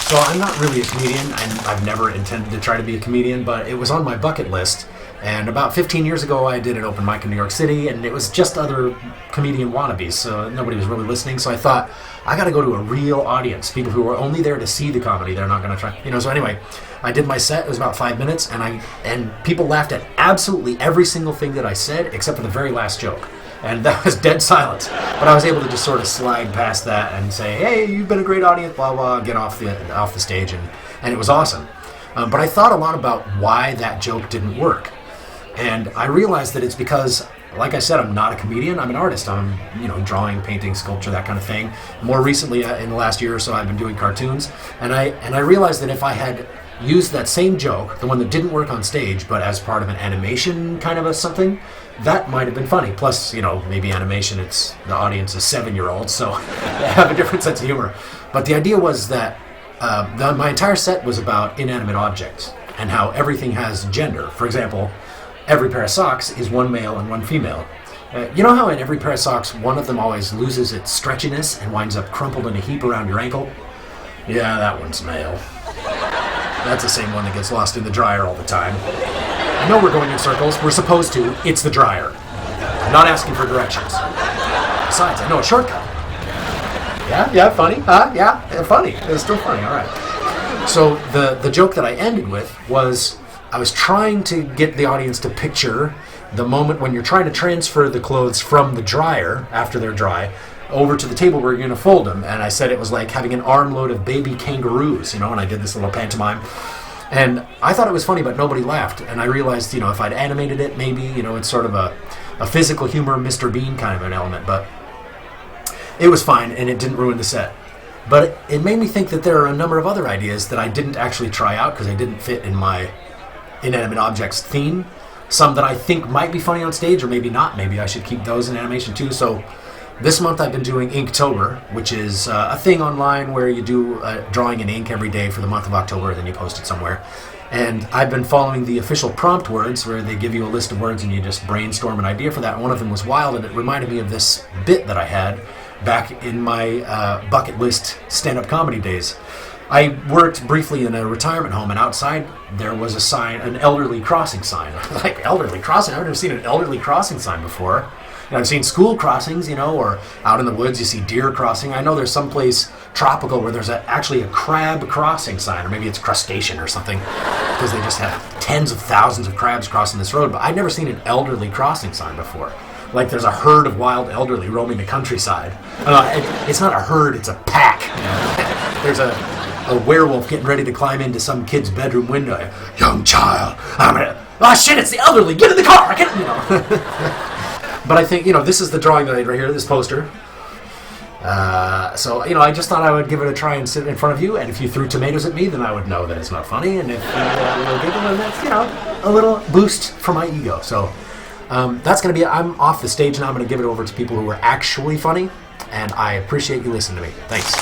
So I'm not really a comedian, and I've never intended to try to be a comedian, but it was on my bucket list. And about 15 years ago, I did an open mic in New York City, and it was just other comedian wannabes, so nobody was really listening. So I thought, I got to go to a real audience, people who are only there to see the comedy. They're not going to try, So anyway, I did my set. It was about 5 minutes, and people laughed at absolutely every single thing that I said, except for the very last joke. And that was dead silence. But I was able to just sort of slide past that and say, hey, you've been a great audience, blah, blah, get off the stage. And it was awesome. But I thought a lot about why that joke didn't work. And I realized that it's because, like I said, I'm not a comedian. I'm an artist. I'm, drawing, painting, sculpture, that kind of thing. More recently, in the last year or so, I've been doing cartoons. And I realized that if I had used that same joke, the one that didn't work on stage, but as part of an animation kind of a something, that might have been funny. Plus, maybe animation, the audience is 7-year-olds, so they have a different sense of humor. But the idea was that my entire set was about inanimate objects and how everything has gender. For example, every pair of socks is one male and one female. You know how in every pair of socks, one of them always loses its stretchiness and winds up crumpled in a heap around your ankle? Yeah, that one's male. That's the same one that gets lost in the dryer all the time. I know we're going in circles. We're supposed to. It's the dryer. I'm not asking for directions. Besides, I know a shortcut. Yeah, funny. Yeah, funny. It's still funny, all right. So the joke that I ended with was I was trying to get the audience to picture the moment when you're trying to transfer the clothes from the dryer, after they're dry, over to the table where you're going to fold them. And I said it was like having an armload of baby kangaroos, and I did this little pantomime. And I thought it was funny, but nobody laughed. And I realized, if I'd animated it, maybe, it's sort of a physical humor, Mr. Bean kind of an element. But it was fine, and it didn't ruin the set. But it made me think that there are a number of other ideas that I didn't actually try out because they didn't fit in my inanimate objects theme. Some that I think might be funny on stage, or maybe not. Maybe I should keep those in animation too. So this month I've been doing Inktober, which is a thing online where you do drawing in ink every day for the month of October, and then you post it somewhere. And I've been following the official prompt words, where they give you a list of words and you just brainstorm an idea for that. And one of them was wild, and it reminded me of this bit that I had back in my bucket list stand-up comedy days. I worked briefly in a retirement home, and outside there was a sign, an elderly crossing sign. Like, elderly crossing? I've never seen an elderly crossing sign before. I've seen school crossings, or out in the woods you see deer crossing. I know there's someplace tropical where there's actually a crab crossing sign, or maybe it's crustacean or something, because they just have tens of thousands of crabs crossing this road. But I've never seen an elderly crossing sign before. Like there's a herd of wild elderly roaming the countryside. It's not a herd, it's a pack. There's a werewolf getting ready to climb into some kid's bedroom window. Young child, shit, it's the elderly, get in the car, But I think, this is the drawing that I did right here, this poster. So, I just thought I would give it a try and sit in front of you, and if you threw tomatoes at me, then I would know that it's not funny, and if you giggle, then that's, a little boost for my ego. So, that's going to be it. I'm off the stage now. I'm going to give it over to people who are actually funny, and I appreciate you listening to me. Thanks.